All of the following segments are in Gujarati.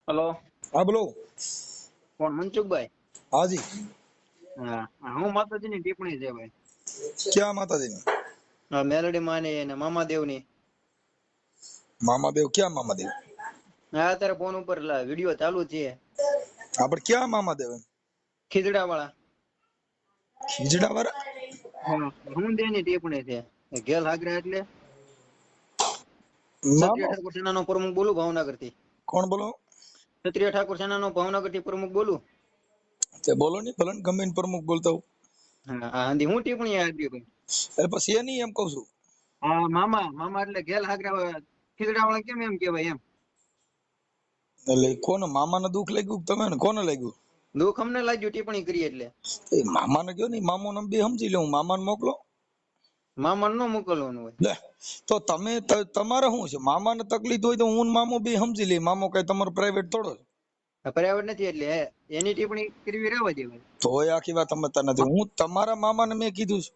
હલો. હા બોલો. કોણ? મનસુખભાઈ? હાજી. હા, હું માતાજીની ટિપ્પણી છે ભાઈ. ક્યાં માતાજીની? હા, મેલડી માની અને મામાદેવની. મામાદેવ ક્યાં મામાદેવ? હા, અત્યારે ફોન ઉપર વિડીયો ચાલુ છે. આપણે ક્યાં મામાદેવ? ખીજડા વાળા. ખીજડા વાળા? હા, હું દેની ટિપ્પણી છે. ગેલ હાગરા એટલે ક્ષત્રિય મામા ઠાકોર સેનાનો પ્રમુખ બોલું ભાવનગર થી. કોણ બોલો? ક્ષત્રિય ઠાકોર સેનાનો ભાવનગર થી પ્રમુખ બોલું. તે બોલો ની ભલન ગમે એને પ્રમુખ બોલતા હું. હા, હા, હું ટિપ્પણી આપી ભાઈ. એટલે પછી એ નહીં એમ કહું છું. હા, મામા મામા એટલે ગેલ હાગરા ખીજડા વાળા કેમ એમ કેવાય એમ. એટલે કોને મામાને દુઃખ લાગ્યું તમે ને કોને લાગ્યું? દુઃખ અમને લાગ્યું ટિપ્પણી કરી એટલે. એ મામાને કયો નહીં, મામો ને બે સમજી લઉં, મામાને મોકલો. મામા નો મોકલવાનું હોય. લે તો તમે તમારે શું છે? મામાને તકલીફ હોય તો હું ને મામો બે સમજી લઈ. મામો કઈ તમારો પ્રાઇવેટ થોડો છે. પર્યાવરણ નથી એટલે એની ટિપ્પણી કરવી રહેવા દેવાય. તોય આખી વાત સમજતા નથી. હું તમારા મામાને મેં કીધું છે.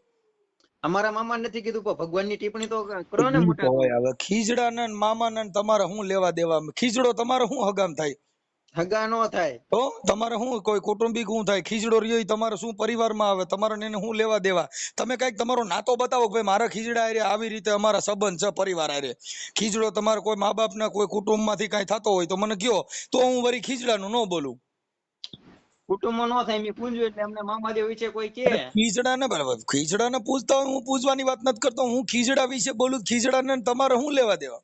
અમારા મામા નથી કીધું પણ ભગવાનની ટિપ્પણી તો કરો ને ઈ મોટા તો ભાઈ. હોય. હવે ખીજડા ને મામા ને તમારે શું લેવા દેવા? ખીજડો તમારે શું હગામ થાય? હગા નો થાય. તો તમારે શું કોઈ કૌટુંબિક શું થાય? ખીજડો રહ્યો ઈ તમારે શું પરિવારમાં આવે? તમારે એને શું લેવા દેવા? તમે કઈક તમારો નાતો બતાવો કે ભાઈ મારા ખીજડા હારે આવી રીતે અમારા સંબંધ છે પરિવાર હારે. ખીજડો તમારે કોઈ મા બાપ ના કોઈ કુટુંબ માંથી કઈ થતો હોય તો મને કયો, તો હું વળી ખીજડાનું ન બોલું. કુટુંબ નો થાય મેં પૂછ્યું એટલે અમને મામાદેવ વિશે કોઈ કે. અરે ખીજડા ને બરાબર, ખીજડા ને પૂછતા હોય, હું પૂછવાની વાત નથી કરતો. હું ખીજડા વિશે બોલું. ખીજડા ને તમારે શું લેવા દેવા?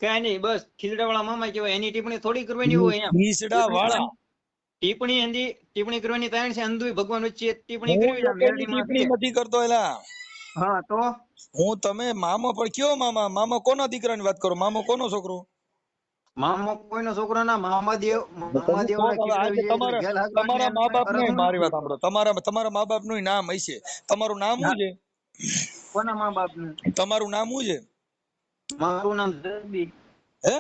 કઈ નહીં, બસ ખીજડા વાળા મામા કહેવાય. એની ટિપ્પણી થોડી કરવાની હોય એમ. ખીજડા વાળા ટિપ્પણી કરવાની તાણ છે. અંધુ ભગવાન વચ્ચે ટિપ્પણી હું કરવી લોકોની મેલડી માં ટિપ્પણી છે. નથી કરતો. એલા હા તો હું તમે મામા પણ કયો મામા? મામા કોના દીકરાની વાત કરો? મામો કોનો છોકરો? મામો કોઈનો છોકરો ના. મામાદેવ તમે મામાદેવ કહો ના હવે ખીજડા આજે વિશે એટલે તમારા ગેલ હાગવા એટલે તમારા એમ મા બાપ ફરક ને હું મારી નથી વાત જોતો. સાંભળો. તમારા મા બાપ નું નામ હશે. તમારું નામ શું હા, છે? કોના મા બાપ નું? તમારું નામ શું છે? મારું નામ જગદીશ. હે?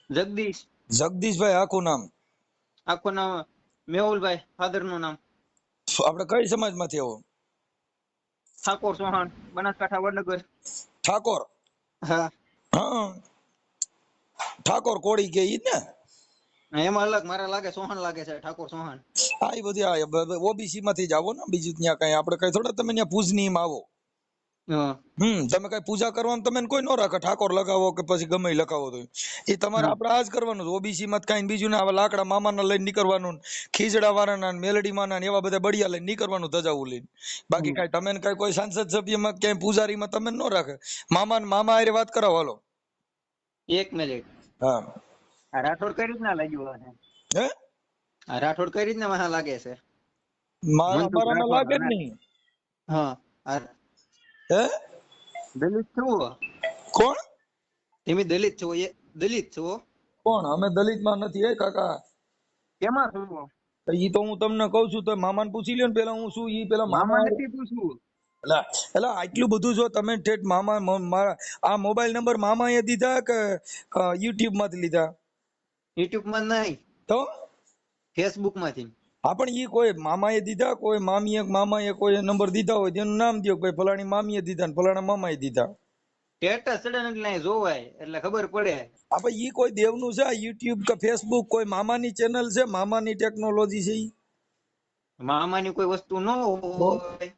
જગદીશ. જગદીશભાઈ આખું નામ? આખું નામ મેહુલભાઈ. ફાધર નું નામ આપણે કઈ સમાજ માંથી આવો? ઠાકોર ચૌહાણ, બનાસકાંઠા, વડનગર. ઠાકોર? હા, હા, ઠાકોર કોળી કે ઈ જ ને? એમાં અલગ મારે લાગે ચૌહાણ લાગે છે. ઠાકોર ચૌહાણ. હા એ બધી ઓબીસી માંથી જ આવો ને. બીજું ત્યાં કઈ આપણે કઈ થોડા તમે ત્યાં પૂજની માં આવો. હા, તમે કઈ પૂજા કરવાનું તમે કોઈ ન રાખે. ઠાકોર લગાવો કે પછી ગમે ઈ લગાવો તો એ તમારે હા, આપણે આ જ કરવાનું. ઓબીસી માં કઈ બીજું ના. લાકડા મામાના લઈને નીકળવાનું, ખીજડા વાળાના મેલડી માના એવા બધા બળિયા લઈને નીકળવાનું ધજાવું લઈને. બાકી કઈ તમે કઈ કોઈ સાંસદ સભ્યમાં ક્યાંય પૂજારીમાં તમે ન રાખે. મામા હારે વાત કરાવો હાલો. એક મિનિટ. હા. આ રાઠોડ કઈ રીતના લાગ્યું હશે? હે? આ રાઠોડ કઈ રીતના વાહ લાગે છે? મનસુખ મારામાં રાઠોડ. લાગે જ નહીં. હા, આ હે? દલિત છું. કોણ? તમે દલિત છો? એ દલિત છો? કોણ? અમે દલિત માં નથી હે કાકા. કેમાં છો? ઈ તો હું તમને કઉ છું. તો મામાને પૂછી લ્યો ને પેલા હું શું. ઈ પેલા મામા મામા નથી પૂછવું. એલા એલા આટલું બધું જો તમે ઠેઠ મામા મારા આ મોબાઈલ નંબર મામાએ દીધા કે યુટ્યુબ માંથી લીધા? યુટ્યુબ માં નહીં, તો ફેસબુક માંથી. હા પણ ઈ કોઈ મામાએ દીધા, કોઈ મામાએ કોઈ નંબર દીધા હોય તેનું નામ દો. ભાઈ ફલાણી મામીએ દીધા ને ફલાણા મામાએ દીધા. સ્ટેટસ ચડે એટલે જોવાય એટલે ખબર પડે. હા પણ ઈ કોઈ દેવનું છે? યુટ્યુબ કે ફેસબુક કોઈ મામાની ચેનલ છે? મામાની ટેકનોલોજી છે ઈ? મામાની કોઈ વસ્તુ ન તો હોય.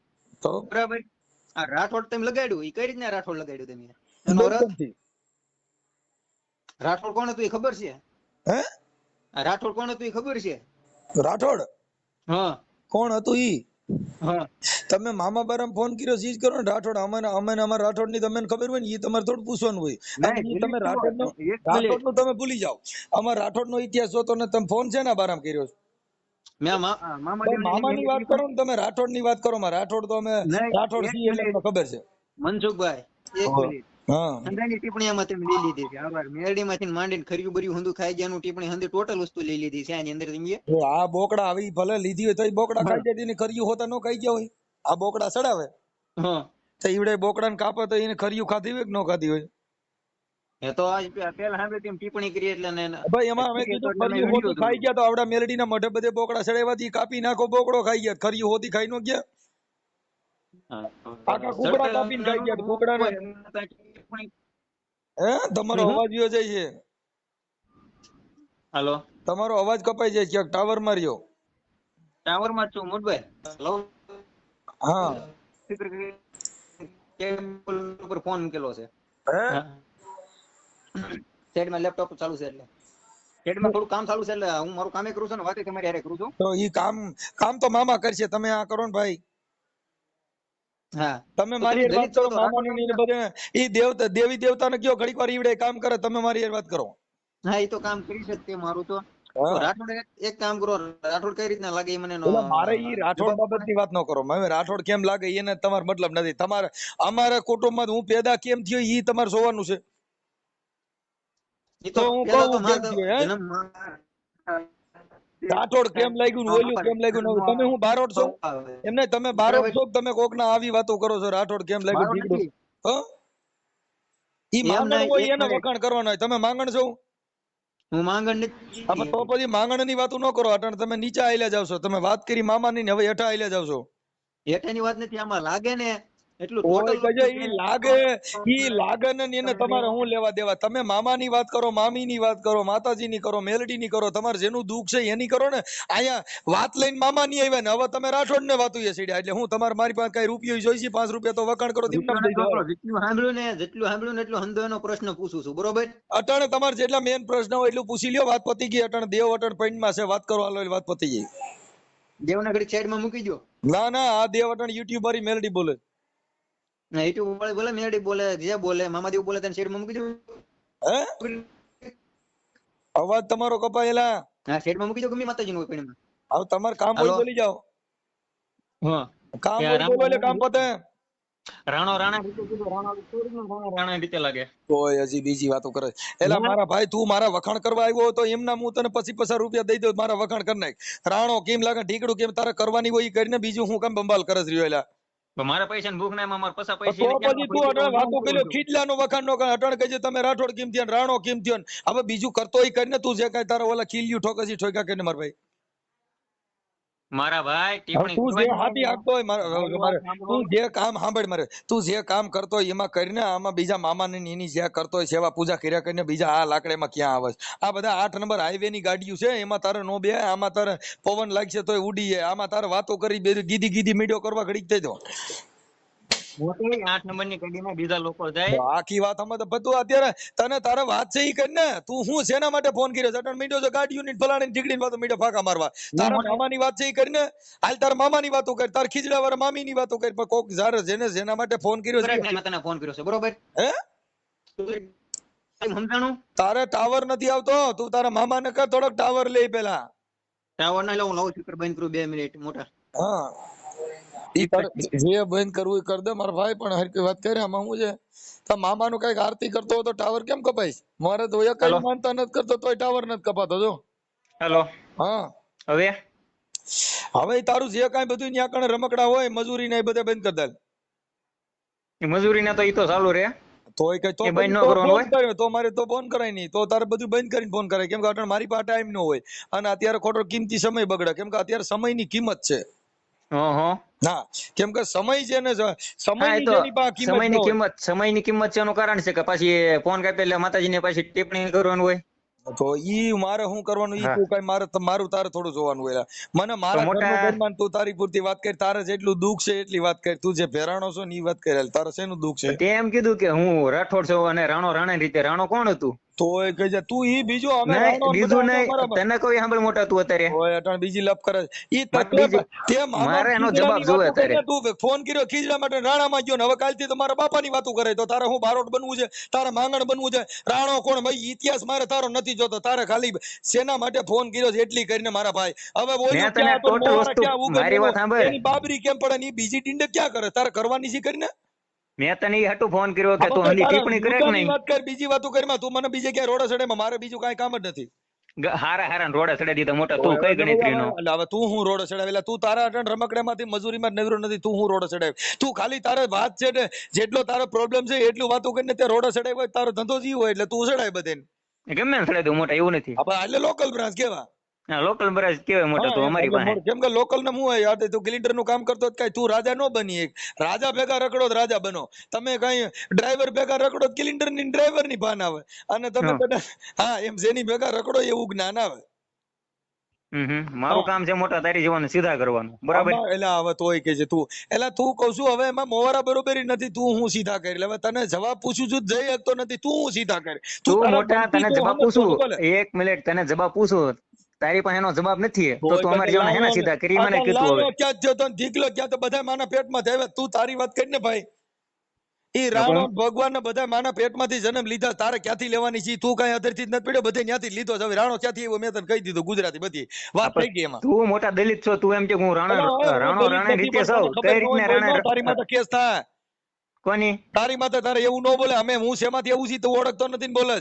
તો બરાબર. આ રાઠોડ તમે લગાડ્યું એ કઈ રીતના રાઠોડ લગાડ્યું તમે? ઈ એનો અર્થ બેનપણથી. રાઠોડ કોણ હતું એ ખબર છે? હે? આ રાઠોડ કોણ હતું એ ખબર છે? રાઠોડ હા, કોણ હતું ઈ? હા. તમે મામા બારામાં ફોન કર્યો સીજ કરો ને. રાઠોડ અમે અમારા રાઠોડ ની તમને ખબર હોય ને. એ તમારે થોડું પૂછવાનું હોય. અને નહીં, ઈ તમે દલિત છો. એક રાઠોડ મિનિટ. નું તમે ભૂલી જાઓ. અમારા રાઠોડ નો ઇતિહાસ જોતો ને તમે ફોન છે ને બારામાં કર્યો છે? મેં મામા દેવની મામાની વાત કરો ને તમે. રાઠોડ ની વાત કરો માં. રાઠોડ તો અમે નહીં, રાઠોડ એક છીએ એટલે મિનિટ. અમને ખબર છે. મનસુખભાઈ, એક મિનિટ. હા. હંધાની ટિપ્પણી આમાં તમે લઈ લીધી છે. આભાર. મેરડી માંથી માંડીને ખર્યું બર્યું હંધું ખાઈ ગયાનું ટિપ્પણી હંધી ટોટલ વસ્તુ લઈ લીધી છે આની અંદર તમે. આ બોકડા આવી ભલે લીધી હોય તો બોકડા હા, ખાઈ જાય એને ખર્યું હોતા ન ખાઈ ગયા હોય. આ બોકડા સડાવે હા. તો ઈવડે બોકડા ને કાપે તો એને ખર્યું ખાધી હોય કે ન ખાધી હોય? એ તો આજ પેલા સાંભળે તેમ ટિપ્પણી કરી એટલે ભાઈ એમાં અમે કીધું એટલે મેં ખર્યું હોતી વિડીયો ખાઈ જોયો. ગયા તો આવડા મેલડી ના મઢે બધે બોકડા સડાવ્યા કાપી નાખો. બોકડો ખાઈ ગયા. ખર્યું હોતી ખાઈ નો ગયા. હા, આખા કુકડા સડતર કાપીને ખાઈ ગયા. કુકડા ને હોય ટિપ્પણી હે તમારો હું અવાજ વ્યો જાય છે. હાલો, તમારો અવાજ કપાઈ જાય ક્યાંક ટાવર માં રહ્યો. ટાવર માં જ છું મોટભાઈ. લાઉડ હા સ્પીકર કેબલ ઉપર ફોન મૂકેલો છે. હે સાઈડમાં લેપટોપ ચાલુ છે એટલે સાઈડમાં થોડું કામ ચાલુ છે એટલે હું મારું કામે કરું છું ને વાતે તમારી હારે કરું છું. તો ઈ કામ તો મામા કરશે, તમે આ કરો ને ભાઈ. હા, તમે તો મારી તમે હારે વાત દલિત છો કરો, તો મામાની ને બધે ઈ દેવી દેવતા ને કયો ઘડીક વાર ઈવડે કામ કરે, તમે મારી હારે વાત કરો. હા, એ તો કામ કરી શકતે મારું તો. તો હા રાઠોડ એક કામ કરો, રાઠોડ કઈ રીતના લાગે એ મને એટલે મારે ઈ રાઠોડ જવાબ બાબત ની વાત ન કરો. હવે રાઠોડ કેમ લાગે એને તમારે મતલબ નથી. તમારે અમારા કુટુંબમાં હું પેદા કેમ થયો ઈ તમારે જોવાનું છે. એ તો તો હું પેલા કહું તો કેમ મારા થયો હે જન્મ રાઠોડ કેમ લાગ્યું ને ઓલું કેમ લાગ્યું ને તમે હું બારોટ છો એમ નહીં, તમે બારોટ છો કે તમે કોક ના આવી વાતો કરો છો રાઠોડ કેમ લાગ્યું બારોટ ઠીકડું. નથી હ ઈ એમ માંગણ નહીં, હોય એક એને મિનિટ. વખાણ કરવાના હોય. તમે માંગણ છો? હું માંગણ હા પણ તો નથી. પછી માંગણ ની વાતો ન કરો. અટાણે તમે નીચે આયલા જાવ છો. તમે વાત કરી મામાની ને હવે હેઠા આયલા જાવ છો. હેઠાની વાત નથી, આમાં લાગે ને એટલું ઓય ટોટલ કજે ઈ લાગે ને એને તમારે શું લેવા દેવા. તમે મામાની વાત કરો, મામીની વાત કરો, માતાજીની કરો, મેલડીની કરો, તમારે જેનું દુઃખ છે એની કરો ને. અહીંયા વાત લઈને મામાની આવ્યા ને હવે તમે રાઠોડ ને વાતું એ સીડ્યા. એટલે હું તમારે મારી પાસે કઈ રૂપિયો જોઈશે 5 રૂપિયા તો વખાણ કરો દીમ નામ દઈ દેવા. જેટલું સાંભળ્યું ને એટલું હંધોયનો પ્રશ્ન પૂછું છું, બરોબર? અટાણે તમારે જેટલા મેન પ્રશ્ન હોય એટલું પૂછી લ્યો. વાત પતી ગઈ. અટાણે દેવ અટાણે પૈણમાં છે, વાત કરો હાલો, વાત પતી ગઈ. દેવના ઘડી સાઈડમાં મૂકી દો. ના ના, આ દેવ અટાણે યુટ્યુબરી મેલડી બોલે. યુટ્યુબ વાળી બોલે, મેડી બોલે, જે બોલે, મામાદેવ બોલે, તેને સાઈડમાં મૂકી દો. હે અવાજ તમારો કપાયેલા. હા, સાઈડમાં મૂકી દો, ગમે માતાજીનું હોય પૈણમાં. હવે તમારે કામ હોય હાલો. બોલી જાઓ. હા, કામ હોય બોલો એટલે કામ પતે. રાણો રાણા રીતે કીધું, રાણો રાણા રીતે લાગે. કોઈ હજી બીજી વાતો કરે. એલા મારા ભાઈ, તું મારા વખાણ કરવા આવ્યો તો એમના હું તને 50 રૂપિયા દઈ દઉં, મારા વખાણ કરી નાખ. રાણો કેમ લાગે ઢીકડું કેમ તારે કરવાની હોય ઈ કરીને બીજું હું કામ બંબાલ કરસ રહ્યો. એલા મારા પૈસા ભૂખ ના મારા પૈસા તો પછી તું અટાણે વાતો પેલો ખીજલાનો વખાણ નો કરે. અટાણે કહેજે તમે રાઠોડ કેમ થયા, રાણો કેમ થયો. હવે બીજું કરતો ઈ કરીને તું જે કઈ તારા ઓલા ખીલ્યું ઠોકસી ઠોકા કરીને મારા ભાઈ. મારા ભાઈ હવે તું જે હાથી હાંકતો હોય તું જે કામ સાંભળ મારે, તું જે કામ કરતો હોય એમાં કરીને આમાં બીજા મામાને એની જે કરતો હોય સેવા પૂજા કર્યા કરીને બીજા આ લાકડામાં ક્યાં આવે છે? આ બધા 8 નંબર હાઈવે ની ગાડીઓ છે, એમાં તારે નો બે, આમાં તારે પવન લાગશે તોય ઉડી જાય. આમાં તારે વાતો કરી ગીધી ગીધી મીડિયો કરવા ઘડીક થઈ દો. 8 નંબરની ગાડીમાં બીજા લોકો જાય. આખી વાત અમે તો બધું અત્યારે તને તારે વાત છે ઈ કરીને તું હું શેના માટે ફોન કર્યો છે? અટણ મીડિયો છે ગાડીઓ ની ફલાણી ઢીકડીની વાતો મીડિયો ફાકા મારવા. તારા મામાની વાત છે ઈ કરીને હાલ તારા મામાની વાતો કર, તાર ખીજડા વાળા મામીની વાતો કર. પણ કોક જારે જેને જેના માટે ફોન કર્યો છે મેં તને ફોન કર્યો છે, બરોબર? હે સમજાણું? તારે ટાવર નથી આવતો, તું તારા મામાને કર થોડોક ટાવર લે પેલા. ટાવર ના લઉં, લાઉડ સ્પીકર બંધ કરું 2 મિનિટ મોટા. હા ઈ તારે જે બંધ કરવું એ કર દે મારા ભાઈ. પણ હરકી વાત કરે આમાં હું છે તો મામાનું કઈક આરતી કરતો હોય તો ટાવર કેમ કપાય? મારે તો એક કઈ માનતા નથી કરતો તોય ટાવર નથી કપાતો. જો હેલો, હા હવે હવે તારું જે કાંઈ બધું ન્યા કણે રમકડા હોય મજૂરી ને એ બધા બંધ કરી દે. મજૂરી ના તો ઈ તો ચાલુ રે. તોય કઈ તો એ બંધ ન તો કરવાનું ફોન હોય. કર્યો તો મારે તો ફોન કરાય નહીં. તો તારે બધું બંધ કરીને ફોન કરાય. કેમ કે અટાણે મારી પાસે ટાઈમ ન હોય અને અત્યારે ખોટો કિંમતી સમય બગડે. કેમ કે અત્યારે સમયની કિંમત છે. હા, કેમ કે સમય છે ને, હા, એ સમયની તો જેની પાસે કિંમત ન હોય. સમયની કિંમત છે એનું કારણ છે કે પાછી ફોન કાપે એટલે માતાજીને પાછી ટિપ્પણી કરવાનું હોય. તો ઈ મારે શું કરવાનું? ઈ તું કઈ મારું તારે થોડું જોવાનું હોય. મને મારા મોટા ઘરનું ઘરમાં તું તારી પૂરતી વાત કરી. તારે જેટલું દુઃખ છે એટલી વાત કરી. તું જે ભેરાણો છો ને ઈ વાત કરી. તારે શેનું દુઃખ છે? તે એમ કીધું કે હું રાઠોડ છું અને રાણો રાણા રીતે. રાણો કોણ હતું? તોય કહી જા તું ઈ બીજું અમે નહીં, રાણો ને બીજું બધા નહીં. બરાબર. તને કોઈ સાંભળ મોટા તું અત્યારે ઓય અટાણ બીજી લપ કરે છે. ઈ મારે તકલીફ બીજી તે મામા મારે એનો ખીજડાની જવાબ જોવે વાતો કરીને અત્યારે. તું ફોન કર્યો ખીજડા માટે રાણામાં ગયો ને હવે કાલથી તો મારા બાપાની વાતો કરે. તો તારે હું બારોટ બનવું છે? તારે માંગણ બનવું છે? રાણો કોણ ભાઈ ઇતિહાસ મારે તારો નથી જોતો. તારે ખાલી સેના માટે ફોન કર્યો છે એટલી કરીને મારા ભાઈ. હવે બોલ્યું મેં તને ક્યાં હતો ટોટલ મોવાળા વસ્તુ ક્યાં મારી વાત ઉગર્યું સાંભળ. એની બાબરી કેમ પડે ને ઈ બીજી ટીંડે ક્યાં કરે? તારે કરવાની છે કરીને. મેં તને ઈ હાટુ ફોન કર્યો કે હવે તું ભાઈ હંધી તારા ટિપ્પણી કરે કે મુદ્દાની નહીં? વાત કર, બીજી વાતો કરીમાં તું મને બીજે ક્યાં રોડે ચડે. મારે બીજું કાંઈ કામ જ નથી. હારા હારા રોડે ચડાવી દીધા મોટા. તું કઈ ગણતરીનો? એટલે હવે તું હું રોડ ચડાવેલા? તું તારા અટણ રમકડામાંથી મજૂરીમાં નવરો નથી. તું હું રોડ ચડાવે? તું ખાલી તારે વાત છે ને જેટલો તારો પ્રોબ્લેમ છે એટલું વાતો કરીને તે રોડ ચડાવ્યો હોય. તારો ધંધો જીવ હોય એટલે તું ચડાય બધે. ગમે ને ચડાવી દઉં મોટા, એવું નથી. આપણે એટલે લોકલ બ્રાન્ચ કેવા લોકલ બ્રાજ કેવાય મોટા તો અમારી પાસે. કેમ કે લોકલ ને હું હોય તું ક્લિન્ટર નું કામ કરતો કઈ તું રાજા નો બની એક રાજા ભેગા રખડો તો રાજા બનો. તમે કઈ ડ્રાઈવર ભેગા રખડો ક્લિન્ટર ની ડ્રાઈવર ની ભાન આવે અને તમે બધા હા એમ જેની ભેગા રખડો એવું જ્ઞાન આવે. મારું કામ છે મોટા તારી જવાનું સીધા કરવાનું બરાબર. એટલે હવે તોય કે છે તું એટલે તું કઉ છું હવે એમાં મોવારા બરોબરી નથી તું હું સીધા કરી હવે તને જવાબ પૂછું છું જઈ શકતો નથી તું હું સીધા કરી તું મોટા તને જવાબ પૂછું 1 મિનિટ તને જવાબ પૂછું તારી પાસે એનો જવાબ નથી તો તું અમારી જેવાને હેના સીધા કરી મને કીધું હવે ક્યાં થયો તને ઢીકલો ક્યાં તો બધા માના પેટમાં થયા તું તારી વાત કરી ને ભાઈ ઈ રાણો ભગવાન ને બધા માના પેટમાંથી જન્મ લીધા તારે ક્યાંથી લેવાની છે તું કઈ અધરથી જ નથી પડ્યો બધે ત્યાંથી લીધો છે હવે રાણો ક્યાંથી આવ્યો મેં તને કહી દીધું ગુજરાતી બધી વાત થઈ ગઈ એમાં તું મોટા દલિત છો તું એમ કે હું રાણા રીતે સૌ કઈ રીતના રાણા તારી માથે કેસ થાય કોની તારી માથે તારે એવું ન બોલે અમે હું શેમાંથી એવું છે તું ઓળખતો નથી ને બોલે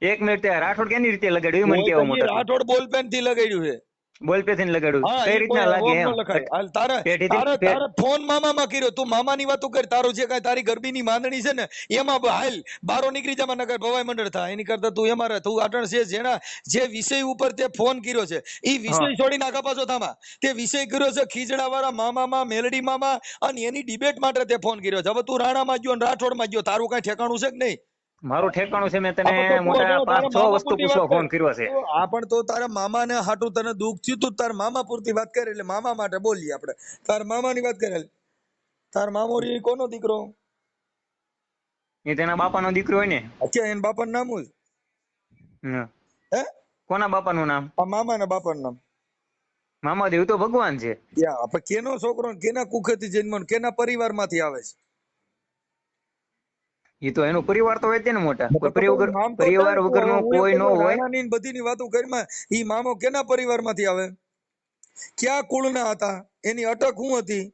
1 મિનિટ રાઠોડ કેની રીતે લગાડ્યું મને કેવો મોટા રાઠોડ બોલપેન થી લગાડ્યું છે બોલપેન થી લગાડ્યું કઈ રીતના લાગે એમ તારે ફોન મામા કર્યો તું મામાની વાતો કર તારું જે કઈ તારી ગરબીની માંદણી છે ને એમાં હાલ બારો નીકળી જા નગર ભવાઈ મંડળ થાય એની કરતા તું એમાં રહે તું આટણ છે જેના જે વિષય ઉપર તે ફોન કર્યો છે એ વિષય છોડી નાખા પાછો થામા તે વિષય કર્યો છે ખીજડા વાળા મામામાં મેલડી મામા અને એની ડિબેટ માટે તે ફોન કર્યો છે હવે તું રાણામાં ગયો અને રાઠોડમાં ગયો તારું કઈ ઠેકાણું છે કે નહીં મારું ઠેકાણું છે મેં તને મોટા 5-6 વસ્તુ પૂછવા ફોન કર્યો છે આ પણ તો તારા મામાને હાટું તને દુઃખ થયું તું તાર મામા પૂરતી વાત કરે એટલે મામા માટે બોલીએ આપણે તાર મામાની વાત કરે તાર મામો રી કોનો દીકરો એ તેના બાપાનો દીકરો હોય ને અચ્છા એના બાપાનું નામ શું હે કોના બાપાનું નામ આ મામાના બાપાનું નામ મામાદેવ તો ભગવાન છે યા આપણે કેનો છોકરો કેના કુખેથી જન્મ્યો કેના પરિવારમાંથી આવે છે એ તો એનો પરિવાર તો હોય છે ને મોટા પરિવાર વગરનો કોઈ નો હોય રાણાની બધીની વાતો કરીમાં ઈ મામો કેના પરિવારમાંથી આવે ક્યાં કુળના હતા એની અટક શું હતી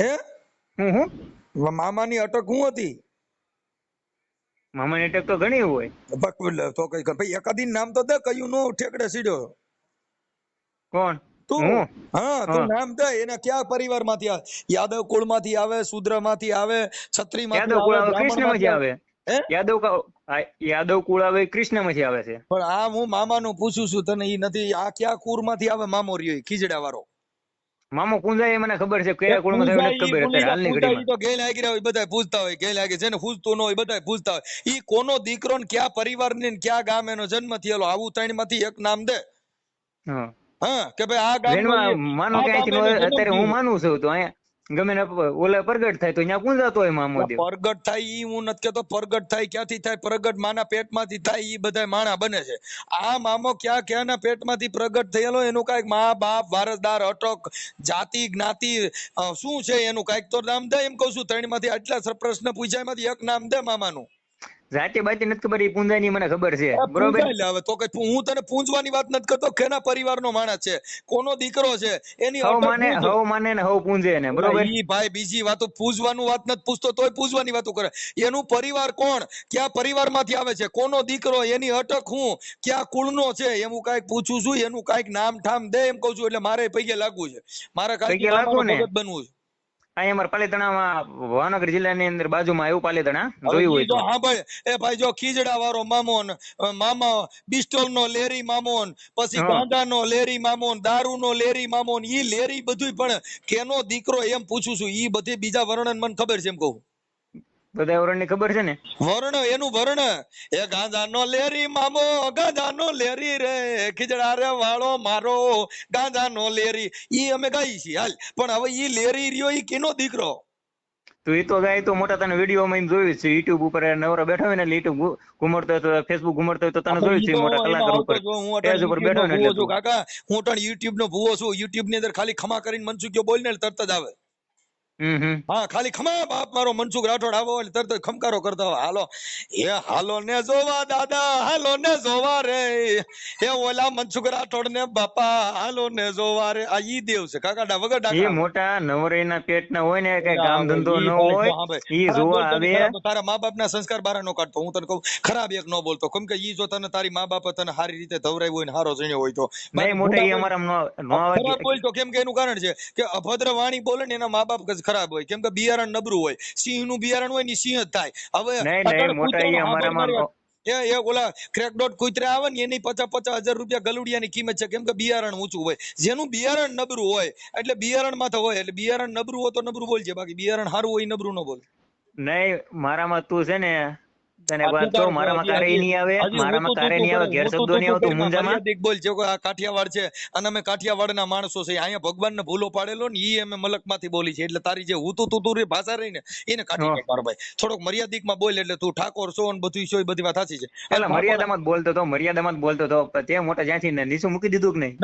હે હું મામાની અટક શું હતી મામાની અટક તો ઘણી હોય તો કઈ ભાઈ એકાદી નામ તો દે કયું નો ઠેકડે સીડ્યો કોણ તું હા તું નામ દે એના ક્યાં પરિવારમાંથી આવે યાદવ કુળમાંથી આવે શૂદ્રમાંથી આવે ક્ષત્રિયમાંથી આવે કૃષ્ણમાંથી આવે યાદવ કુળ આવે કૃષ્ણમાંથી આવે છે પણ આ હું મામાનું પૂછું છું તને ઈ નથી આ ક્યાં કુળમાંથી આવે મામો રહ્યો ખીજડા વાળો મામો કુંજાય મને ખબર છે કયા કુળમાં આવે નથી ખબર અત્યારે હાલની ઘડીમાં તો ગેલ આગી હોય બધા પૂછતા હોય ગેલ આગી જેને પૂછતો ન હોય બધા પૂછતા હોય ઈ કોનો દીકરો ને ક્યાં પરિવાર ને ક્યાં ગામ એનો જન્મ થયેલો આવું ત્રણમાંથી એક નામ દે હા કે ભાઈ આ ગામ માનો કે અત્યારે હું માનું છું તો અહીંયા ગમે ને ઓલા પ્રગટ થાય તો અહીંયા કુંજાતો હોય મામોદેવ પ્રગટ થાય ઈ હું નથી કેતો પ્રગટ થાય ક્યાંથી થાય પ્રગટ માના પેટમાંથી થાય ઈ બધા માણા બને છે આ મામો ક્યાંના પેટમાંથી પ્રગટ થયેલો એનું કઈક મા બાપ વારસદાર અટક જાતિ જ્ઞાતિ શું છે એનું કઈક તો નામ દે એમ કઉ છું ત્રણમાંથી આટલા પ્રશ્ન પૂછ્યા એમાંથી એક નામ દે મામાનું જાતિ બાતિ નથી ખબર એ પૂંજાની મને ખબર છે બરોબર હવે તો કઈ હું તને પૂંજવાની વાત નથી કરતો કેના પરિવારનો માણસ છે કોનો દીકરો છે એની હવ માને ને હવ પૂંજે ને બરોબર ઈ ભાઈ બીજી વાતો પૂંજવાનું વાત નથી પૂછતો તોય પૂંજવાની વાતો કરે એનું પરિવાર કોણ ક્યાં પરિવારમાંથી આવે છે કોનો દીકરો એની અટક હું ક્યાં કુળનો છે એમ કઈક પૂછું છું એનું કઈક નામ ઠામ દે એમ કહું છું એટલે મારે પૈગે લાગવું છે મારે કઈક બનવું છે અહીંયા અમારા પાલીતાણામાં ભાવનગર જિલ્લાની અંદર બાજુમાં આવ્યું પાલીતાણા જોયું હોય તો હા ભાઈ એ ભાઈ જો ખીજડા વાળો મામોન મામા બિસ્ટોલ નો લેરી મામોન પછી ગાંડા નો લેરી મામોન દારૂ નો લેરી મામોન ઈ લેરી બધું પણ કેનો દીકરો એમ પૂછું છું ઈ બધી બીજા વર્ણન મને ખબર છે એમ કહું બધા વર્ણ ની ખબર છે ને વર્ણ એનું વર્ણ એ ગાંજા નો લેરી મામો ગાંજા નો લેરી રે ખીજડા રે વાળો મારો ગાંજા નો લેરી ઈ અમે ગાઈ છીએ હાલ પણ હવે ઈ લેરી રહ્યો ઈ કેનો દીકરો તો એ તો ગાય તો મોટા તને વિડીયો માં જોયું છે યુટ્યુબ ઉપર નવરા બેઠા હોય ને યુટ્યુબ ઘુમડતો હોય તો ફેસબુક ઘુમડતો હોય તો તને જોયું છે મોટા કલાકાર ઉપર પેજ ઉપર બેઠો ને એટલે કાકા હું પણ યુટ્યુબ નો ભૂવો છું યુટ્યુબ ની અંદર ખાલી ખમા કરીને મનસુખ્યો બોલ ને તરત જ આવે હા ખાલી ખમા બાપ મારો મનસુખ રાઠોડ આવો એટલે તરત ખમકારો કરતા હોય હાલો એ હાલો ને જોવા દાદા હાલો ને જોવા રે એ ઓલા મનસુખ રાઠોડ ને બાપા હાલો ને જોવા રે આ ઈ દેવ છે કાકા વગર ડાકા એ મોટા નવરેના પેટના હોય ને કઈ કામ ધંધો ન હોય ઈ જોવા આવે તારા મા બાપ ના સંસ્કાર બાર નો કાઢતો હું તને કહું ખરાબ એક નો બોલતો કેમ કે ઈ જો તને તારી મા બાપ તને સારી રીતે ધવરાવ્યો હોય ને હારો જણ્યો હોય તો નહીં મોટા ઈ અમારા નો ખરાબ બોલતો કેમ કે એનું કારણ છે કે અભદ્ર વાણી બોલે ને એના મા બાપ ખરાબ હોય કેમ કે બિયારણ નબળું હોય સિંહ નું બિયારણ હોય ને સિંહ જ થાય હવે નહીં મોટા ઈ અમારામાં એ ઓલા ક્રેક ડોટ કુતરા આવે ને એની 50,000 રૂપિયા ગલુડિયાની કિંમત છે, કેમ કે બિયારણ ઊંચું હોય. જેનું બિયારણ નબળું હોય એટલે બિયારણ માં તો હોય, એટલે બિયારણ નબળું હોય તો નબળું બોલજે, બાકી બિયારણ સારું હોય નબળું ન બોલ. નહીં, મારામાં તું છે ને, તને વાત કહું, મારામાં કારે નહીં આવે, મારામાં કારે નહીં આવે, ઘેર શબ્દો નહીં આવતું મુંજામાં. મર્યાદિક બોલ છે. આ કાઠિયાવાડ છે અને અમે કાઠિયાવાડના માણસો છે. અહીંયા ભગવાનને ભૂલો પાડેલો ને ઈ અમે મલકમાંથી બોલી છે. એટલે તારી જે હુતું તુતુરી ભાષા રહી ને એને કાઢી નાખ મારો ભાઈ. થોડોક મર્યાદિકમાં બોલ, એટલે તું ઠાકોર છો ને બધું છો, એ બધી વાત સાચી છે. એટલે મર્યાદામાં જ બોલતો તો, મર્યાદામાં જ બોલતો તો. તે મોટા જ્યાંથી ને નીચું મૂકી દીધું કે નહીં?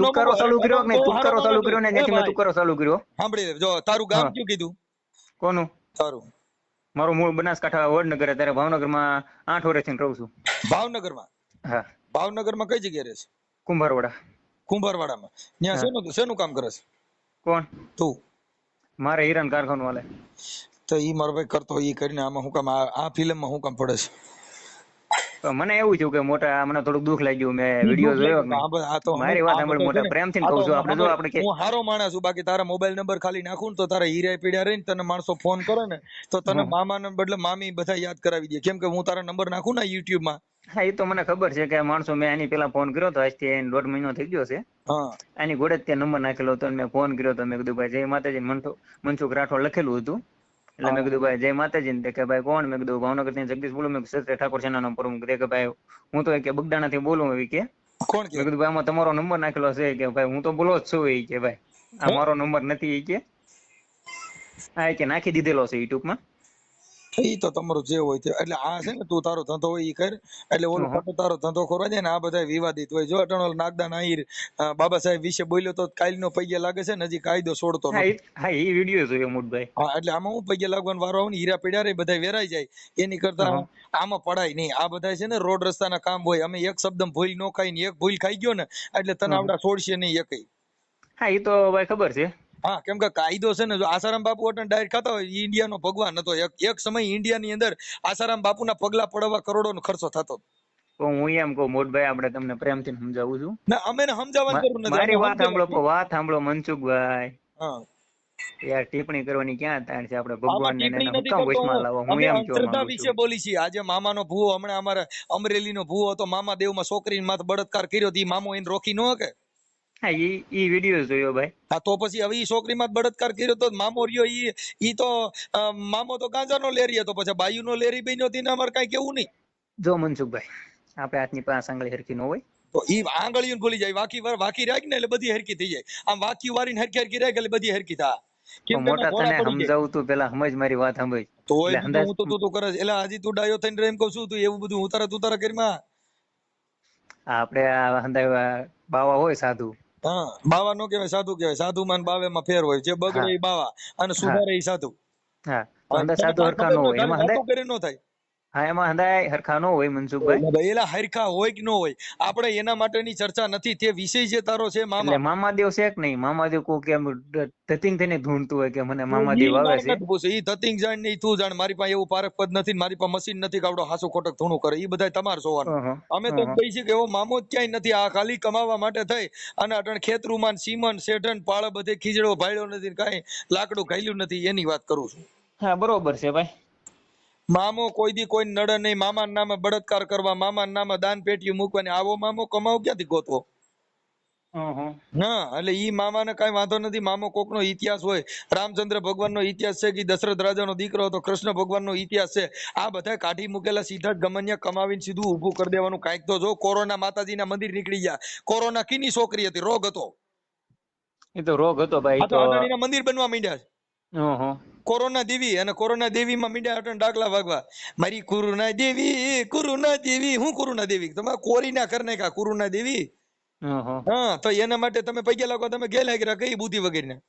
તું કરો ચાલુ કર્યો કે નહીં? તું કરો ચાલુ કર્યો ને જ્યાંથી મેં તું કરો ચાલુ કર્યો. સાંભળી લે, જો તારું ગામ કયું કીધું? કોનું? તારું. મારું મૂળ બનાસકાંઠા વડનગર, ત્યારે ભાવનગરમાં 8 વર્ષથી રહું છું. ભાવનગરમાં? હા. ભાવનગરમાં કઈ જગ્યાએ રહે છે? કુંભારવાડા. કુંભારવાડામાં. ત્યાં શેનું કામ કરે છે? કોણ? તું. મારે હીરાન કારખાનું હાલે. તો ઈ મારો ભાઈ કરતો, ઈ કરીને આમાં હું કામ આ ફિલ્મમાં હું કામ પડે છે? મને એવું થયું કે મોટા, મને થોડુંક દુઃખ લાગ્યું. મેં વિડિયો જોયો. મારી વાત સાંભળ મોટા, પ્રેમથી કહું છું. આપણે જો આપણે હું હારો માણસ છું, બાકી તારા મોબાઈલ નંબર ખાલી નાખું ને તો તારા હીરા પીડ્યા રહીને તને માણસો ફોન કરે ને તો તને મામાને બદલે મામી બધા યાદ કરાવી દે. કેમ કે હું તારા નંબર નાખું ને YouTube માં. હા, એ તો મને ખબર છે કે માણસો, મેં આની પેલા ફોન કર્યો તો, આજથી 1.5 મહિનો થઈ ગયો છે. હા, આની ગોળે જ ત્યાં નંબર નાખેલો હતો. મેં ફોન કર્યો તો, મેં કીધું ભાઈ જય માતાજી, મનસુખ રાઠોડ લખેલું હતું. એટલે મેં કીધું ભાઈ જય માતાજી ને. કે ભાઈ કોણ? મેં કીધું ભાવનગર થી જગદીશ બોલું. મેં ક્ષત્રિય ઠાકોર સેનાનો પ્રમુખ. કે ભાઈ હું તો કે બગદાણા થી બોલું. એવી કે કોણ? મેં કીધું ભાઈ આમાં તમારો નંબર નાખેલો છે. કે ભાઈ હું તો બોલો જ છું. એ કે ભાઈ આ મારો નંબર નથી. એ કે હા, કે નાખી દીધેલો છે YouTube માં. ઈ તો તમારું જે હોય તે. એટલે આ છે ને, તું તારો ધંધો હોય ઈ કર. એટલે ઓલો ખોટો તારો ધંધો ખોરવા જાય ને, આ બધા વિવાદિત હોય. જો અટણોલ નાગદાન આહિર બાબા સાહેબ વિશે બોલ્યો તો કાલનો પૈયા લાગે છે ને, હજી કાયદો છોડતો નથી. હા, એ વિડિયો જોયો મોટભાઈ. હા, એટલે આમાં હું પૈયા લાગવાનો વારો આવે ને, હીરા પીડ્યા રે બધા વેરાઈ જાય. એની કરતા આમાં પડાય નહીં. આ બધા છે ને રોડ રસ્તાના કામ હોય. અમે એક શબ્દ ભૂલ નો ખાઈ ને, એક ભૂલ ખાઈ ગયો ને એટલે તને આવડા છોડશે નહીં એકઈ. હા, એ તો ભાઈ ખબર છે. હા, કેમ કે કાયદો છે ને, જો આસારામ બાપુ અટણ ડાયરેક્ટ ખાતા હોય, ઇન્ડિયાનો ભગવાન હતો. એક સમય ઇન્ડિયાની અંદર આસારામ બાપુના પગલા પડવા કરોડોનો ખર્ચો થતો. તો હું એમ કહું મોટભાઈ, આપણે તમને પ્રેમથી સમજાવું છું. ના, અમે સમજાવવાની જરૂર નથી. મારી વાત સાંભળો, વાત સાંભળો મનસુખભાઈ. હા યાર, ટિપ્પણી કરવાની ક્યાં તાણ છે? આપણે ભગવાનને એને હુકમ વચમાં લાવો. હું એમ કહું અંધશ્રદ્ધા વિશે બોલી છીએ. આજે મામાનો ભૂવો, હમણાં અમારે અમરેલીનો ભૂવો હતો, મામા દેવમાં છોકરીને માથે બળાત્કાર કર્યો, ઈ મામો એને રોકી ન શકે. હા, ઈ વિડિયો જોયો ભાઈ. હા, તો પછી હવે ઈ છોકરીમાં બળાત્કાર કર્યો તો મામો રહ્યો, ઈ તો મામો તો ગાંજાનો લેરી હતો, પછી બાયુનો લેરી બન્યો. તેને અમારે કઈ કેવું નહીં. જો મનસુખભાઈ, આપણે હાથની પાસે આંગળી હરખી ન હોય તો ઈ આંગળીઓ ભૂલી જાય. વાકી રાખ ને એટલે બધી હરકી થઈ જાય. આમ વાકી વારીને હરકી રાખ એટલે બધી હરકી થાય. મોટા તને સમજાવું તું, પેલા સમજ મારી વાત સમજ. તો હું તો તું કરે એટલે હજી તું ડાયો થઈને એમ કહું છું તું એવું બધું ઉતારા કરીમાં. આપણે આ હંધાય બાવા હોય સાધુ. હા, બાવા નો કહેવાય, સાધુ કહેવાય. સાધુ માં બાવે માં ફેર હોય. જે બગડે એ બાવા અને સુધારે એ સાધુ. હા, સાધુ હરખા નો હોય. એમાં હંધાય કરે નો થાય. હા, એમાં હંધાય હરખા નો હોય મનસુખભાઈ. એલા હરખા હોય કે ન હોય, આપણે એના માટેની ચર્ચા નથી. તે વિષય જે તારો છે મામા. એટલે મામાદેવ છે કે નહીં? મામાદેવ કોઈ કેમ ધતિંગ થઈને ઢૂંઢતું હોય કે મને મામાદેવ આવે છે. ઈ ધતિંગ જાણ ને તું જાણ. મારી પાસે એવું પારક પદ નથી, મારી પાસે મશીન નથી કાવડો હાસુ ખોટક ધૂણું કરે. ઈ બધા તમારે જોવાનું. અમે તો કહી છીએ કે એવો મામો જ ક્યાંય નથી. આ ખાલી કમાવા માટે થઈ અને અટણ ખેતરુમાન સીમન શેઠન પાળ બધે ખીજડો ભાળ્યો નથી, કાંઈ લાકડું ઘાલ્યું નથી. એની વાત કરું છું. હા, બરોબર છે ભાઈ. મામો કોઈ દી કોઈ નડે નહીં. મામાના નામે બળાત્કાર કરવા, મામાના નામે દાન પેટીઓ મૂકવાની, આવો મામો કમાવો ક્યાંથી ગોતવો? હા, એટલે ઈ મામાને કઈ વાંધો નથી. મામો કોકનો ઇતિહાસ હોય. રામચંદ્ર ભગવાનનો ઇતિહાસ છે કે દશરથ રાજાનો દીકરો હતો, કૃષ્ણ ભગવાનનો ઇતિહાસ છે. આ બધા કાઢી મૂકેલા સીધા જ ગમનિયા કમાવીને સીધું ઊભું કરી દેવાનું. કાંઈક તો જો. કોરોના માતાજીના મંદિર નીકળી ગયા. કોરોના કીની છોકરી હતી? રોગ હતો. એ તો રોગ હતો ભાઈ. તો અદાણીના મંદિર બનવા માંડ્યા છે. કોરોના દેવી, અને કોરોના દેવી માં મીડિયા અટણ ડાકલા વાગવા. મારી કુરુના દેવી, કુરુના દેવી. હું કુરુના દેવી? તમારે કોરીના કર નાખ્યા કુરુના દેવી. હા, તો એના માટે તમે પૈસા લાગો. તમે ગેલા કર્યા કઈ બુદ્ધિ વગેરે.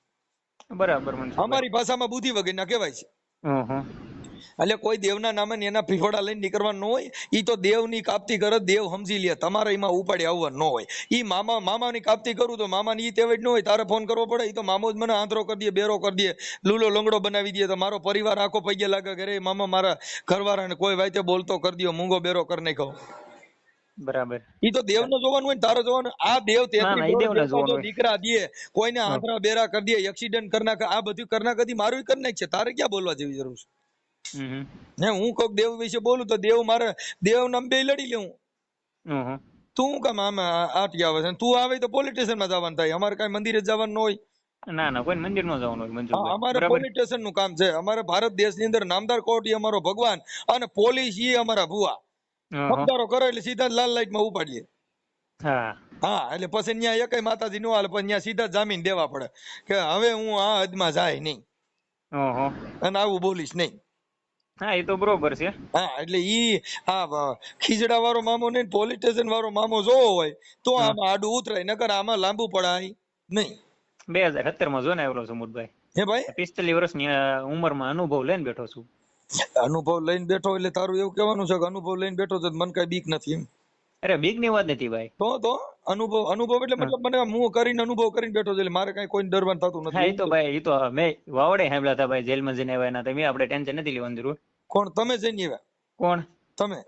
બરાબર. અમારી ભાષામાં બુદ્ધિ વગેરે કહેવાય છે. એટલે કોઈ દેવના નામે એના ફીફોડા લઈને નીકળવાનું ન હોય. ઈ તો દેવની કાપતી કરે, દેવ સમજી લે. તમારે એમાં ઉપાડી આવવાનું ન હોય. ઈ મામાની કાપતી કરું તો મામાની ઈ તેવડ ન હોય. તારે ફોન કરવો પડે. ઈ તો મામો જ મને આંતરો કરી દે, બેરો કરી દે, લૂલો લંગડો બનાવી દે. તો મારો પરિવાર આખો પૈયે લાગે ઘરે મામા મારા ઘરવાળાને કોઈ વાતે બોલતો કરી દો, મૂંગો બેરો કરી નાખો. બરાબર. ઈ તો દેવ નો જોવાનું હોય, તારો જોવાનું. આ દેવ 33 દીકરા દે, કોઈને આંતરા બેરા કરી દે, એક્સિડન્ટ કરી નાખે, આ બધું કરી નાખે. મારું કરી નાખ છે. તારે ક્યાં બોલવા જેવી જરૂર છે? હમ. હે હું કોક દેવ વિશે બોલું તો દેવ નામ બે લડી લેવું. ઓહો. તું હું કામ આમાં આટી આવે છે? તું આવે તો પોલીસ સ્ટેશન માં જવાનું થાય, અમારે કઈ મંદિરે જવાનું ન હોય. ના ના, કોઈ મંદિર નો જવાનું હોય હા, મનસુખભાઈ, અમારે બરાબર. પોલીસ સ્ટેશન નું કામ છે. અમારે ભારત દેશની અંદર નામદાર કોર્ટ ઈ અમારો ભગવાન અને પોલીસ ઈ અમારા ભુવા. ઓહો. ખબદારો કરો એટલે સીધા લાલ લાઈટ માં ઉપાડીએ. હા. હા, એટલે પછી ન્યા એકય માતાજી નો હાલે, પણ ન્યા સીધા જામીન દેવા પડે કે હવે હું આ હદમાં જાય નહીં ઓહો. અને આવું બોલીશ નહીં. હા, એ તો બરોબર છે. હા, એટલે ઈ ખીજડા વાળો મામો નહીં, પોલીસ સ્ટેશન વાળો મામો જોવો હોય તો આમાં આડું ઉતરાય, નકર આમાં લાંબુ પડાય નહીં. 2017 માં જો ને આવ્યો છું મોટભાઈ, હે ભાઈ, 45 વર્ષની ઉંમરમાં અનુભવ લઈને બેઠો છું. અનુભવ લઈને બેઠો એટલે તારું એવું કહેવાનું છે કે અનુભવ લઈને બેઠો છે મને કઈ બીક નથી એમ? અરે બીક ની વાત નથી ભાઈ. તો અનુભવ એટલે મતલબ મને હું કરીને અનુભવ કરીને બેઠો છે એટલે મારે કઈ કોઈ ડરવાનું થતું હા, નથી. એ તો ભાઈ, એ તો મેં વાવડે સાંભળ્યા હતા ભાઈ, જેલમાં જઈને આવ્યા એના, તમે આપણે ટેન્શન નથી લેવાની જરૂર. કોણ તમે જઈને આવ્યા? કોણ? તમે?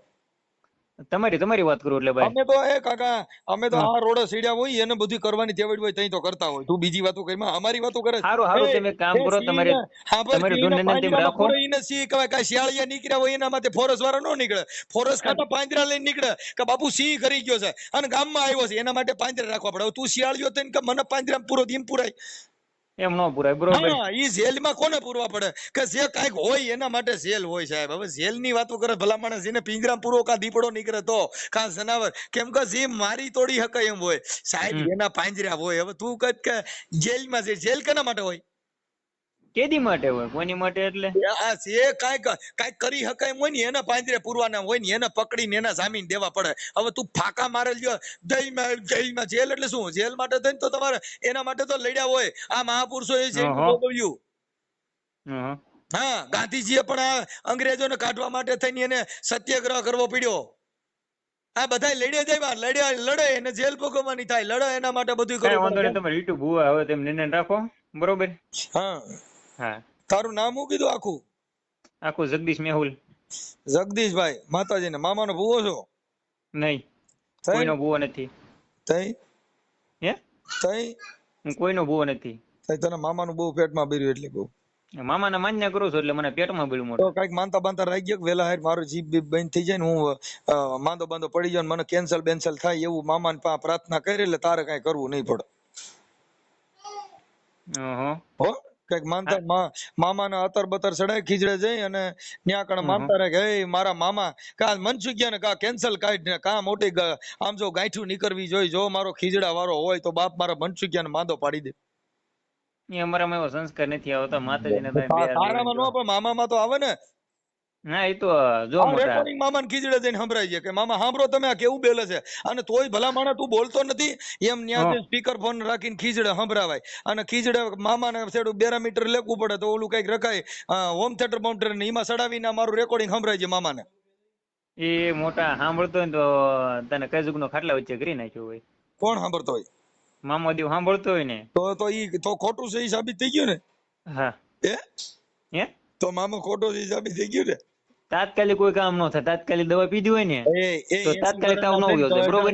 તમારી વાત કરું એટલે ભાઈ. અમે તો કાકા અમે તો આ રોડે સીડ્યા હોય એને બધી કરવાની તેવડ હોય તઈ તો કરતા હોય. તું બીજી વાતો કરી અમારી વાતો કરે. સારું તમે એક કામ કરો, તમારી ધૂનને તેમ રાખો. એને સિંહ કહેવાય, કાંઈ શિયાળિયા નીકળ્યા હોય એના માટે ફોરેસ્ટ વાળા નો નીકળે. ફોરેસ્ટ ખાતા પાંજરા લઈને નીકળે કે બાપુ સિંહ કરી ગયો છે અને ગામમાં આવ્યો છે એના માટે પાંજરા રાખવા પડે. હવે તું શિયાળિયો થઈને કે મને પાંજરામાં પૂરો એમ પૂરાય? એમ નો પુરાય, બરોબર. હા, ઈ જેલમાં કોને પૂરવા પડે કે જે કાંઈક હોય એના માટે જેલ હોય સાહેબ. હવે જેલની વાતો કરે ભલા માણસ, એને પિંજરામાં પૂરો કા દીપડો નીકળે તો કા જનાવર, કેમ કે જે મારી તોડી હકાય એમ હોય સાહેબ એના પાંજરા હોય. હવે તું કદ કે જેલમાં છે, જેલ કેના માટે હોય? કેદી માટે હોય? કોની માટે એટલે? આ જે કાંઈક કરી હકાય એમ હોય ને એના પાંજરે પૂરવાના હોય ને એને પકડીને એના જામીન દેવા પડે. હવે તું ફાકા મારે લ્યો જેલમાં જેલ એટલે શું? જેલ માટે થઈને તો તમારે એના માટે તો લડ્યા હોય આ મહાપુરુષોએ જેલ ભોગવ્યું. હા, ગાંધીજીએ પણ આ અંગ્રેજોને કાઢવા માટે થઈને એને સત્યાગ્રહ કરવો પડ્યો. આ બધા લડે એને જેલ ભોગવવાની થાય, લડે એના માટે બધું કઈ કરવું વાંધો પડે. નહીં, તમારે યુટ્યુબ ભૂવા હવે તેમ નિર્ણય રાખો, બરોબર. હા, હા. તારું નામ શું કીધું આખું? આખું જગદીશ મેહુલ. જગદીશભાઈ માતાજીને મામાનો ભૂવો છો? નહીં, કોઈનો ભૂવો નથી. તઈ હે? તઈ હું કોઈનો ભૂવો નથી. તઈ તને મામાનું બહુ પેટમાં ભર્યું એટલે કહું. મામાના માન્ય કરું છું એટલે મને પેટમાં બળ્યું તો મોટું. કઈક માનતા બાંધતા રહી ગયો વેલા હાર મારો જીભ બીભ બંધ થઈ જાય ને હું માંદો બાંધો પડી જાઉં મને કેન્સલ બેન્સલ થાય એવું મામાને પ્રાર્થના કરી એટલે તારે કઈ કરવું નહીં પડે. હો, કઈક માનતા મામાના અતર બતર ચડાય ખીજડે જઈ અને ન્યા કણ માનતા રહે કે હે મારા મામા કા મનસુખ્યા ને કા કેન્સલ કાઢ ને કા મોટી આમ જો ગાંઠું નીકળવી જોઈએ, જો મારો ખીજડા વાળો હોય તો બાપ મારા મનસુખ્યા ને માંદો પાડી દે. અમારામાં એવો સંસ્કાર નથી આવતો. માતાજીને તારામાં નો પણ મામામાં તો આવે ને. ના, એ તો જો મોટા રેકોર્ડિંગ મામાને ખીજડે જઈને સંભળાય છે કે મામા સાંભળો તમે આ કેવું બેલે છે, અને તોય ભલા માણસ તું બોલતો નથી એમ ન્યા સ્પીકર ફોન રાખીને ખીજડે સંભળાવાય. અને ખીજડે મામાને છેડું 2 મીટર લેવું પડે તો ઓલું કઈક રખાય હોમ થિયેટર બાઉન્ડર ને એમાં ચડાવીને મારું રેકોર્ડિંગ સંભળાય છે મામાને. એ મોટા સાંભળતો હોય તો તને કઈ જુગનો ખાટલા વચ્ચે કરી નાખ્યો હોય. કોણ સાંભળતો હોય? મામો દેવ સાંભળતો હોય ને તો ઈ તો ખોટું છે, ઈ સાબિત થઈ ગયું ને. હા, હે તો મામો ખોટો છે, ઈ સાબિત થઈ ગયું ને. તાત્કાલિક કોઈ કામ ન થાય, તાત્કાલિક દવા પીધી હોય ને તો તાત્કાલિક તાવ ન આવ્યો છે, બરોબર.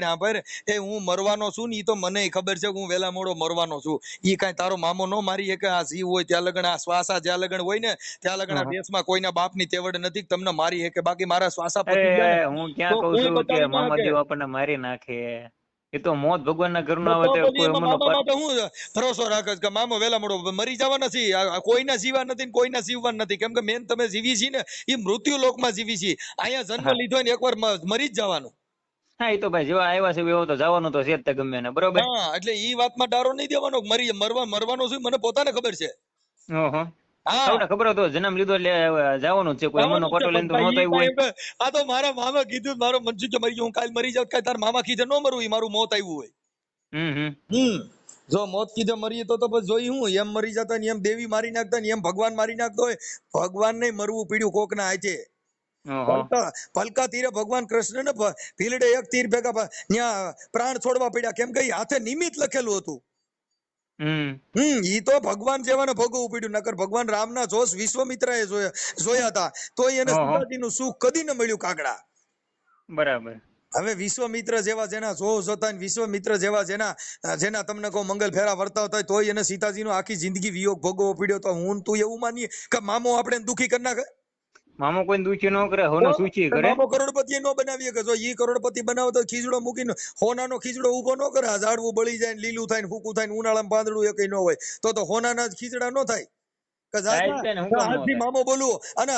સાંભળ એ હું મરવાનો છું ને ઈ તો મને ખબર છે કે હું વેલા મોડો મરવાનો છું. ઈ કાંઈ તારો મામો ન મારી કે આ જીવ હોય ત્યાં લગન, આ શ્વાસા જ્યાં લગન હોય ને ત્યાં લગન આ દેશમાં કોઈના બાપની તેવડ નથી તમને મારી કે બાકી મારા શ્વાસા પતી જાય. હું ક્યાં કહું છું કે મામા દેવ આપણને મારી નાખે? એ તો મોત ભગવાનના ઘરનો આવે તો કોઈ અમરનો તો હું ભરોસો રાખે કે મામો વેલા મોડો મરી જવા નથી, કોઈના જીવા નથી ને કોઈના જીવવા નથી. કેમ કે મેન તમે જીવી છી ને એ મૃત્યુ લોકમાં જીવી છી, અહીંયા જન્મ લીધો ને એકવાર મરી જ જવાનું. હા, એ તો ભાઈ જેવા આવ્યા છે એવો તો જવાનું તો છે જ ગમે ને, બરોબર. હા, એટલે ઈ વાતમાં ડારો નહીં દેવાનો. મરવાનો છું મને પોતાને ખબર છે. ઓહો, ખબર હતો જન્મ લીધો એટલે જવાનું છે. કોઈ અમરનો પટો લઈને તો નહોતો આવ્યો હોય. આ તો મારા મામા કીધું મારો મનસુખ મરી ગયો, હું કાલ મરી જાઉં, કાલ તારા મામા કીધે ન મરવું, ઈ મારું મોત આવ્યું હોય. જો મોત કીધે મરીએ તો બસ જોઈ હું એમ મરી જતા ને એમ દેવી મારી નાખતા ને એમ ભગવાન મારી નાખતો હોય. ભગવાન ને મરવું પીડ્યું કોકના હાથે. પલકા તીરે ભગવાન કૃષ્ણ ને ભીલડે એક તીર ભેગા ત્યાં પ્રાણ છોડવા પડ્યા. કેમ કે હાથે નિમિત્ત લખેલું હતું. ઈ તો ભગવાન જેવાને ભોગવવું પડ્યું. નકર ભગવાન રામના જોશ વિશ્વામિત્રાએ જોયા હતા તો એને સીતાજીનું સુખ કદી ન મળ્યું કાગડા. બરાબર. હવે વિશ્વમિત્ર જેવા જેના જોશ હતા ને વિશ્વમિત્ર જેવા જેના તમને કહો મંગલ ફેરા વર્તાવતા હોય તોય એને સીતાજીનો આખી જિંદગી વિયોગ ભોગવવો પડ્યો. તો હું ને તું એવું માનીએ કે મામો આપણે દુખી કરી નાખે? મામો કોઈ દુખી ન કરે, હોનો સૂચી કરે. મામો કરોડપતિ નો બનાવીએ કે જો ઈ કરોડપતિ બનાવો તો ખીજડો મૂકીને હોનાનો ખીજડો ઉભો ન કરે. આ ઝાડવું બળી જાય ને લીલું થાય ને ફૂકું થાય ને ઉનાળામાં પાંદડું એકય ન હોય તો હોનાના જ ખીજડા ન થાય કે થાય જ છે ને, હું કામ ન આજથી થાય? મામો બોલું. અને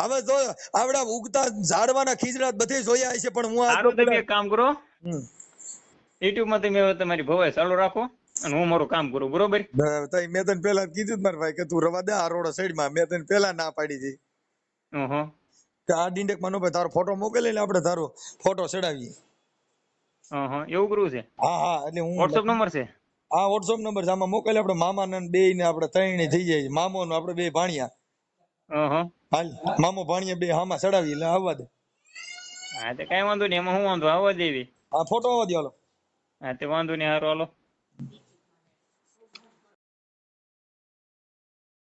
હવે જો આવડા ઉગતા ઝાડવાના ખીજડા બધે જોયા હશે પણ હું સારું, તમે એક કામ કરો, હમ. યુટ્યુબ માં તમે હવે તમારી ભવાઈ ચાલુ રાખો અને હું મારું કામ કરું, બરોબર? મેં તને પેલા જ કીધું મારા ભાઈ કે તું રવા દે આ રોડ સાઈડ માં. મેં તને પેલા ના પાડી હતી કે આ ડિંડેક માં નો ભાઈ તારો ફોટો મોકલી ને આપણે તારો ફોટો ચડાવીએ. એવું કરવું છે? હા એટલે હું વોટ્સઅપ નંબર છે? હા વોટ્સઅપ નંબર છે, આમાં મોકલે. આપણે મામા ને બે ને આપણે ત્રણે થઈ જાય. મામો ને આપણે બે ભાણિયા. હાલ મામો ભાણિયા બે હામાં ચડાવી એટલે આવવા દે. હા તે કઈ વાંધો નહીં, એમાં હું વાંધો, આવવા દેવી. હા ફોટો આવવા દે હાલો. હા તે વાંધો નહીં, હારું હાલો.